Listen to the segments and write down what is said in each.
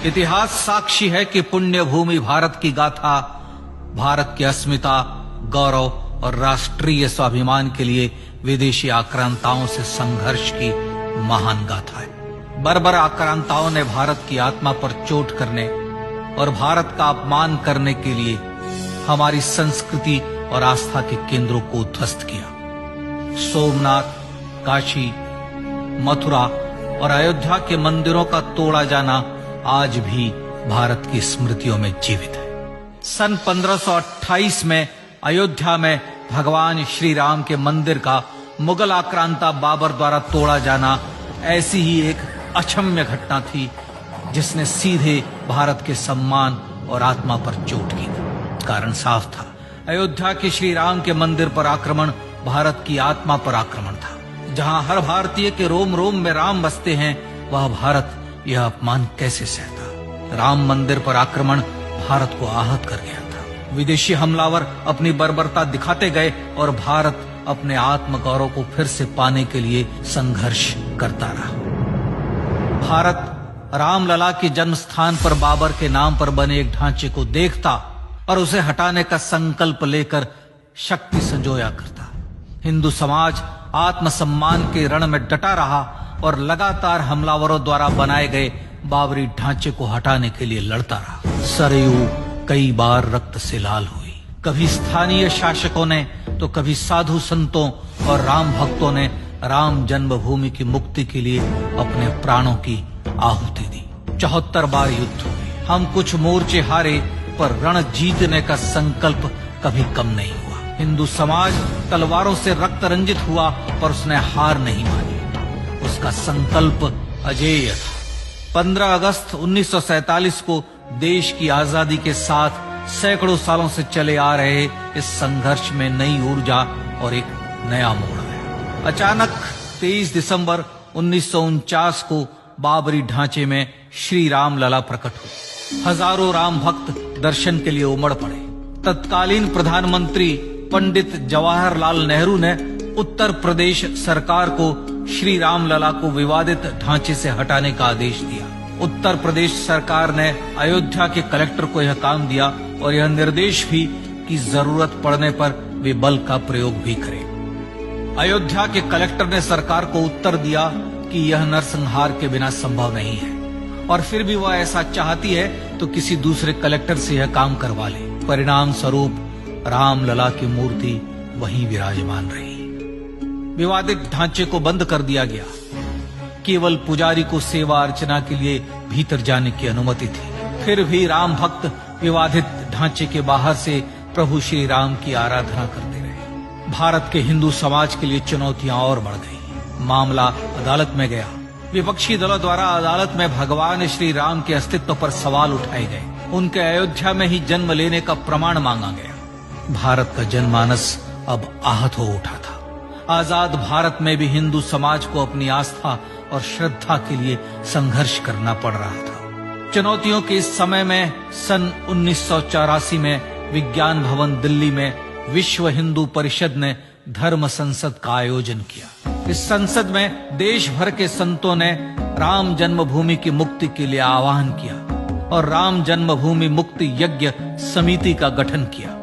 इतिहास साक्षी है कि पुण्य भूमि भारत की गाथा भारत की अस्मिता, गौरव और राष्ट्रीय स्वाभिमान के लिए विदेशी आक्रांताओं से संघर्ष की महान गाथा है। बर्बर आक्रांताओं ने भारत की आत्मा पर चोट करने और भारत का अपमान करने के लिए हमारी संस्कृति और आस्था के केंद्रों को उद्ध्वस्त किया। सोमनाथ, काशी, मथुरा और अयोध्या के मंदिरों का तोड़ा जाना आज भी भारत की स्मृतियों में जीवित है। सन 1528 में अयोध्या में भगवान श्री राम के मंदिर का मुगल आक्रांता बाबर द्वारा तोड़ा जाना ऐसी ही एक अक्षम्य घटना थी जिसने सीधे भारत के सम्मान और आत्मा पर चोट की। कारण साफ था, अयोध्या के श्री राम के मंदिर पर आक्रमण भारत की आत्मा पर आक्रमण था। जहां हर भारतीय के रोम रोम में राम बसते हैं, वह भारत यह अपमान कैसे सहता। राम मंदिर पर आक्रमण भारत को आहत कर गया था। विदेशी हमलावर अपनी बर्बरता दिखाते गए और भारत अपने आत्मगौरव को फिर से पाने के लिए संघर्ष करता रहा। भारत रामलला के जन्म स्थान पर बाबर के नाम पर बने एक ढांचे को देखता और उसे हटाने का संकल्प लेकर शक्ति संजोया करता। हिंदू समाज आत्मसम्मान के रण में डटा रहा और लगातार हमलावरों द्वारा बनाए गए बाबरी ढांचे को हटाने के लिए लड़ता रहा। सरयू कई बार रक्त से लाल हुई। कभी स्थानीय शासकों ने तो कभी साधु संतों और राम भक्तों ने राम जन्मभूमि की मुक्ति के लिए अपने प्राणों की आहुति दी। 74 बार युद्ध हुए। हम कुछ मोर्चे हारे, पर रण जीतने का संकल्प कभी कम नहीं हुआ। हिंदू समाज तलवारों से रक्त रंजित हुआ, पर उसने हार नहीं मानी। उसका संकल्प अजेय था। 15 अगस्त 1947 को देश की आजादी के साथ सैकड़ों सालों से चले आ रहे इस संघर्ष में नई ऊर्जा और एक नया मोड़ आया। अचानक 23 दिसंबर 1949 को बाबरी ढांचे में श्री राम लला प्रकट हुए। हजारों राम भक्त दर्शन के लिए उमड़ पड़े। तत्कालीन प्रधानमंत्री पंडित जवाहरलाल नेहरू ने उत्तर प्रदेश सरकार को श्री राम लला को विवादित ढांचे से हटाने का आदेश दिया। उत्तर प्रदेश सरकार ने अयोध्या के कलेक्टर को यह काम दिया और यह निर्देश भी कि जरूरत पड़ने पर वे बल का प्रयोग भी करें। अयोध्या के कलेक्टर ने सरकार को उत्तर दिया कि यह नरसंहार के बिना संभव नहीं है, और फिर भी वह ऐसा चाहती है तो किसी दूसरे कलेक्टर से यह काम करवा ले। परिणाम स्वरूप रामलला की मूर्ति वहीं विराजमान रही। विवादित ढांचे को बंद कर दिया गया। केवल पुजारी को सेवा अर्चना के लिए भीतर जाने की अनुमति थी। फिर भी राम भक्त विवादित ढांचे के बाहर से प्रभु श्री राम की आराधना करते रहे। भारत के हिंदू समाज के लिए चुनौतियां और बढ़ गई। मामला अदालत में गया। विपक्षी दलों द्वारा अदालत में भगवान श्री राम के अस्तित्व पर सवाल उठाए गए। उनके अयोध्या में ही जन्म लेने का प्रमाण मांगा गया। भारत का जनमानस अब आहत हो उठा था। आजाद भारत में भी हिंदू समाज को अपनी आस्था और श्रद्धा के लिए संघर्ष करना पड़ रहा था। चुनौतियों के इस समय में सन 1984 में विज्ञान भवन दिल्ली में विश्व हिंदू परिषद ने धर्म संसद का आयोजन किया। इस संसद में देश भर के संतों ने राम जन्मभूमि की मुक्ति के लिए आह्वान किया और राम जन्मभूमि मुक्ति यज्ञ समिति का गठन किया।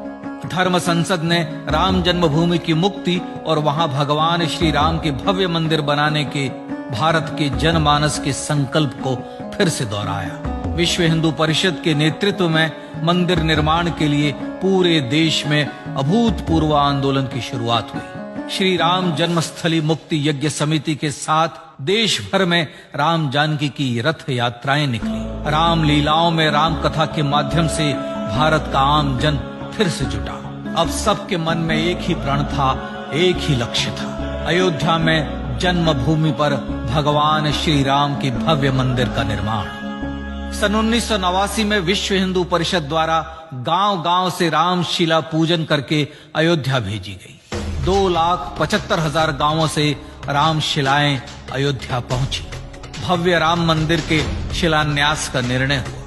धर्म संसद ने राम जन्मभूमि की मुक्ति और वहां भगवान श्री राम के भव्य मंदिर बनाने के भारत के जनमानस के संकल्प को फिर से दोहराया। विश्व हिंदू परिषद के नेतृत्व में मंदिर निर्माण के लिए पूरे देश में अभूतपूर्व आंदोलन की शुरुआत हुई। श्री राम जन्मस्थली मुक्ति यज्ञ समिति के साथ देश भर में राम जानकी की रथ यात्राएं निकली। राम लीलाओं में राम कथा के माध्यम से भारत का आम जन फिर से जुटा। अब सबके मन में एक ही प्रण था, एक ही लक्ष्य था। अयोध्या में जन्मभूमि पर भगवान श्री राम के भव्य मंदिर का निर्माण। सन 1989 में विश्व हिंदू परिषद द्वारा गांव-गांव से रामशिला पूजन करके अयोध्या भेजी गई। 2,75,000 गांवों से रामशिलाएं अयोध्या पहुंची। भव्य राम मंदिर के शिलान्यास का निर्णय हुआ।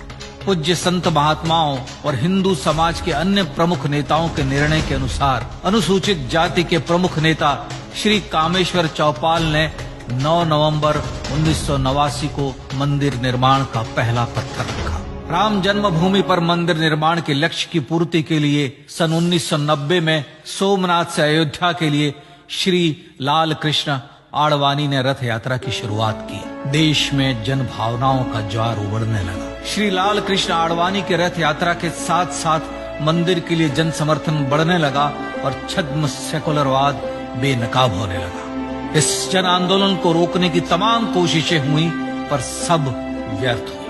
पूज्य संत महात्माओं और हिंदू समाज के अन्य प्रमुख नेताओं के निर्णय के अनुसार अनुसूचित जाति के प्रमुख नेता श्री कामेश्वर चौपाल ने 9 नवंबर 1989 को मंदिर निर्माण का पहला पत्थर रखा। राम जन्मभूमि पर मंदिर निर्माण के लक्ष्य की पूर्ति के लिए सन 1990 में सोमनाथ से अयोध्या के लिए श्री लाल कृष्ण आडवाणी ने रथ यात्रा की शुरुआत की। देश में जन भावनाओं का ज्वार उमड़ने लगा। श्री लाल कृष्ण आडवाणी के रथ यात्रा के साथ साथ मंदिर के लिए जन समर्थन बढ़ने लगा और छद्म सेकुलरवाद बेनकाब होने लगा। इस जन आंदोलन को रोकने की तमाम कोशिशें हुई पर सब व्यर्थ हुई।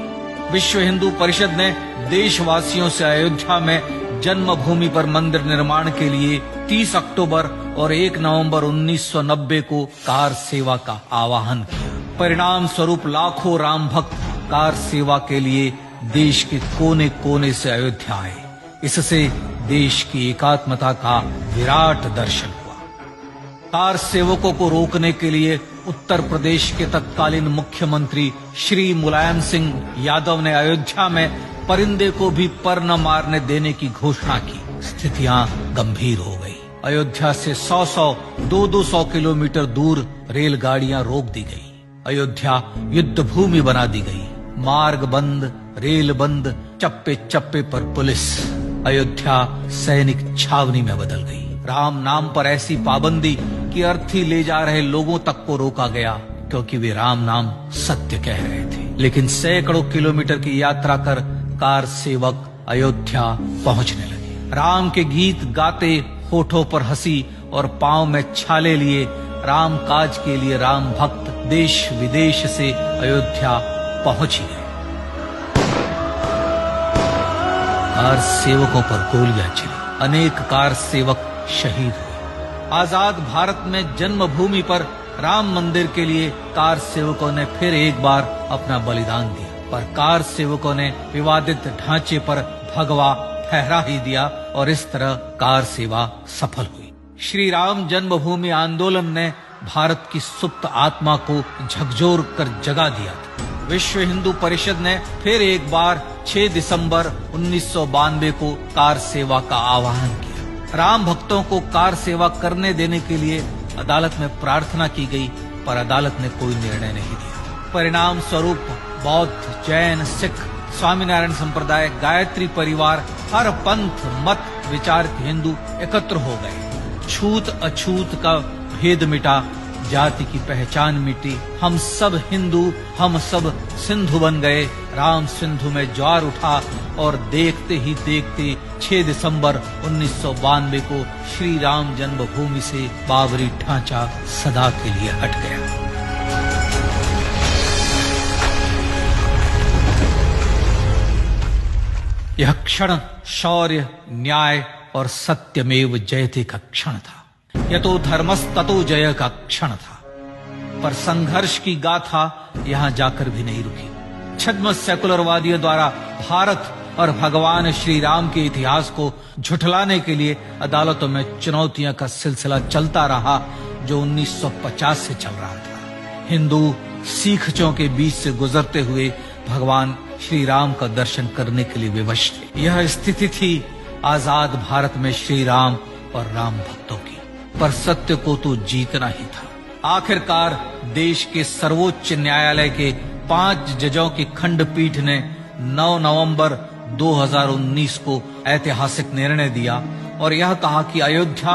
विश्व हिंदू परिषद ने देशवासियों से अयोध्या में जन्मभूमि पर मंदिर निर्माण के लिए 30 अक्टूबर और 1 नवंबर 1990 को कार सेवा का आह्वान किया। परिणाम स्वरूप लाखों राम भक्त कार सेवा के लिए देश के कोने कोने से अयोध्या आए। इससे देश की एकात्मता का विराट दर्शन हुआ। कार सेवकों को रोकने के लिए उत्तर प्रदेश के तत्कालीन मुख्यमंत्री श्री मुलायम सिंह यादव ने अयोध्या में परिंदे को भी पर न मारने देने की घोषणा की। स्थितियां गंभीर हो गई। अयोध्या से 100-100, 200-200 किलोमीटर दूर रेलगाड़ियां रोक दी गई। अयोध्या युद्ध भूमि बना दी गई। मार्ग बंद, रेल बंद, चप्पे चप्पे पर पुलिस। अयोध्या सैनिक छावनी में बदल गई। राम नाम पर ऐसी पाबंदी कि अर्थी ले जा रहे लोगों तक को रोका गया क्योंकि वे राम नाम सत्य कह रहे थे। लेकिन सैकड़ों किलोमीटर की यात्रा कर कार सेवक अयोध्या पहुंचने लगे। राम के गीत गाते, होठों पर हंसी और पांव में छाले लिए राम काज के लिए राम भक्त देश विदेश से अयोध्या पहुंच ही गए। कार सेवकों पर गोलियां चली। अनेक कार सेवक शहीद हुए। आजाद भारत में जन्मभूमि पर राम मंदिर के लिए कार सेवकों ने फिर एक बार अपना बलिदान दिया, पर कार सेवकों ने विवादित ढांचे पर भगवा फहरा ही दिया और इस तरह कार सेवा सफल हुई। श्री राम जन्मभूमि आंदोलन ने भारत की सुप्त आत्मा को झकझोर कर जगा दिया था। विश्व हिंदू परिषद ने फिर एक बार 6 दिसंबर 1992 को कार सेवा का आह्वान किया। राम भक्तों को कार सेवा करने देने के लिए अदालत में प्रार्थना की गई, पर अदालत ने कोई निर्णय नहीं दिया। परिणाम स्वरूप बौद्ध, जैन, सिख, स्वामीनारायण संप्रदाय, गायत्री परिवार, हर पंथ मत विचार के हिंदू एकत्र हो गए। छूत अछूत का भेद मिटा, जाति की पहचान मिटी। हम सब हिंदू, हम सब सिंधु बन गए। राम सिंधु में ज्वार उठा और देखते ही देखते 6 दिसंबर 1992 को श्री राम जन्मभूमि से बाबरी ढांचा सदा के लिए हट गया। यह क्षण शौर्य, न्याय और सत्यमेव जयते का क्षण था। यतो धर्मस्ततो जय का क्षण था। पर संघर्ष की गाथा यहां जाकर भी नहीं रुकी। छद्म सेकुलरवादियों द्वारा भारत और भगवान श्री राम के इतिहास को झुठलाने के लिए अदालतों में चुनौतियों का सिलसिला चलता रहा, जो 1950 से चल रहा था। हिंदू सिखों के बीच से गुजरते हुए भगवान श्री राम का दर्शन करने के लिए विवश थे। यह स्थिति थी आजाद भारत में श्री राम और राम भक्तों की। पर सत्य को तो जीतना ही था। आखिरकार देश के सर्वोच्च न्यायालय के 5 जजों की खंडपीठ ने 9 नवंबर 2019 को ऐतिहासिक निर्णय दिया और यह कहा कि अयोध्या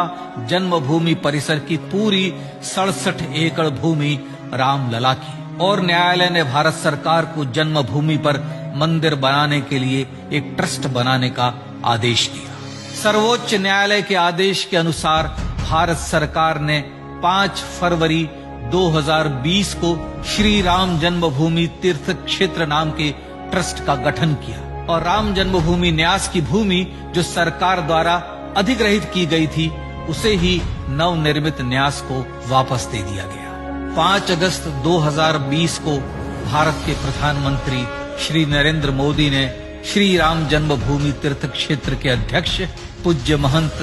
जन्मभूमि परिसर की पूरी 67 एकड़ भूमि रामलला की, और न्यायालय ने भारत सरकार को जन्मभूमि पर मंदिर बनाने के लिए एक ट्रस्ट बनाने का आदेश दिया। सर्वोच्च न्यायालय के आदेश के अनुसार भारत सरकार ने 5 फरवरी 2020 को श्री राम जन्मभूमि तीर्थ क्षेत्र नाम के ट्रस्ट का गठन किया और राम जन्मभूमि न्यास की भूमि जो सरकार द्वारा अधिग्रहित की गई थी, उसे ही नवनिर्मित न्यास को वापस दे दिया गया। 5 अगस्त 2020 को भारत के प्रधानमंत्री श्री नरेंद्र मोदी ने श्री राम जन्मभूमि तीर्थ क्षेत्र के अध्यक्ष पूज्य महंत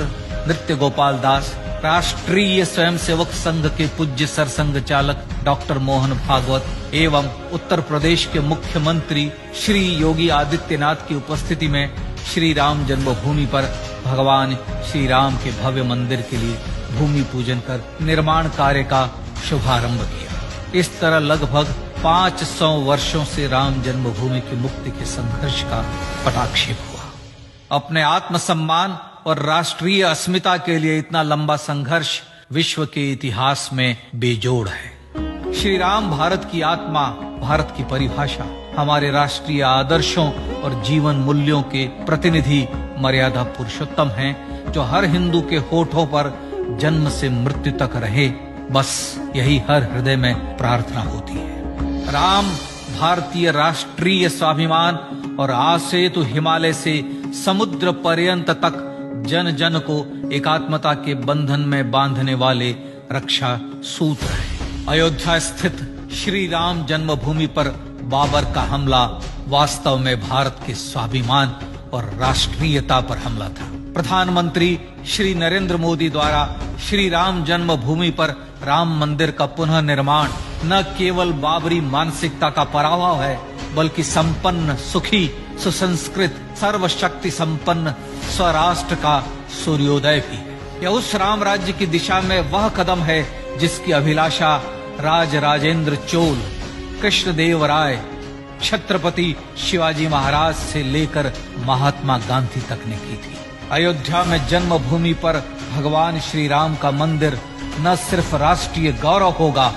नृत्य गोपाल दास, राष्ट्रीय स्वयंसेवक संघ के पूज्य सरसंघ चालक डॉक्टर मोहन भागवत एवं उत्तर प्रदेश के मुख्यमंत्री श्री योगी आदित्यनाथ की उपस्थिति में श्री राम जन्मभूमि पर भगवान श्री राम के भव्य मंदिर के लिए भूमि पूजन कर निर्माण कार्य का शुभारंभ किया। इस तरह लगभग 500 वर्षों से राम जन्मभूमि की मुक्ति के संघर्ष का पटाक्षेप हुआ। अपने आत्मसम्मान और राष्ट्रीय अस्मिता के लिए इतना लंबा संघर्ष विश्व के इतिहास में बेजोड़ है। श्री राम भारत की आत्मा, भारत की परिभाषा, हमारे राष्ट्रीय आदर्शों और जीवन मूल्यों के प्रतिनिधि मर्यादा पुरुषोत्तम हैं, जो हर हिंदू के होठों पर जन्म से मृत्यु तक रहे, बस यही हर हृदय में प्रार्थना होती है। राम भारतीय राष्ट्रीय स्वाभिमान और आसेतु हिमालय से समुद्र पर्यंत तक जन जन को एकात्मता के बंधन में बांधने वाले रक्षा सूत्र है। अयोध्या स्थित श्री राम जन्मभूमि पर बाबर का हमला वास्तव में भारत के स्वाभिमान और राष्ट्रीयता पर हमला था। प्रधानमंत्री श्री नरेंद्र मोदी द्वारा श्री राम जन्मभूमि पर राम मंदिर का पुनः निर्माण न केवल बाबरी मानसिकता का पराभव है, बल्कि संपन्न, सुखी, सुसंस्कृत, सर्वशक्ति संपन्न स्वराष्ट्र का सूर्योदय भी है। यह उस राम राज्य की दिशा में वह कदम है जिसकी अभिलाषा राजराजेंद्र चोल, कृष्णदेव राय, छत्रपति शिवाजी महाराज से लेकर महात्मा गांधी तक ने की थी। अयोध्या में जन्मभूमि पर भगवान श्री राम का मंदिर न सिर्फ राष्ट्रीय गौरव होगा,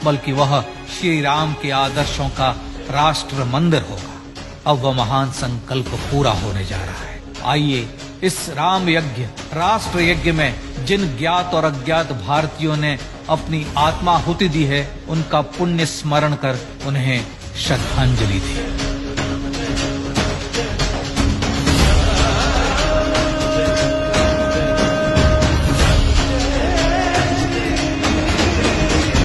बल्कि वह श्री राम के आदर्शों का राष्ट्र मंदिर होगा। अब वह महान संकल्प पूरा होने जा रहा है। आइए इस राम यज्ञ, राष्ट्र यज्ञ में जिन ज्ञात और अज्ञात भारतीयों ने अपनी आत्माहुति दी है, उनका पुण्य स्मरण कर उन्हें श्रद्धांजलि दी।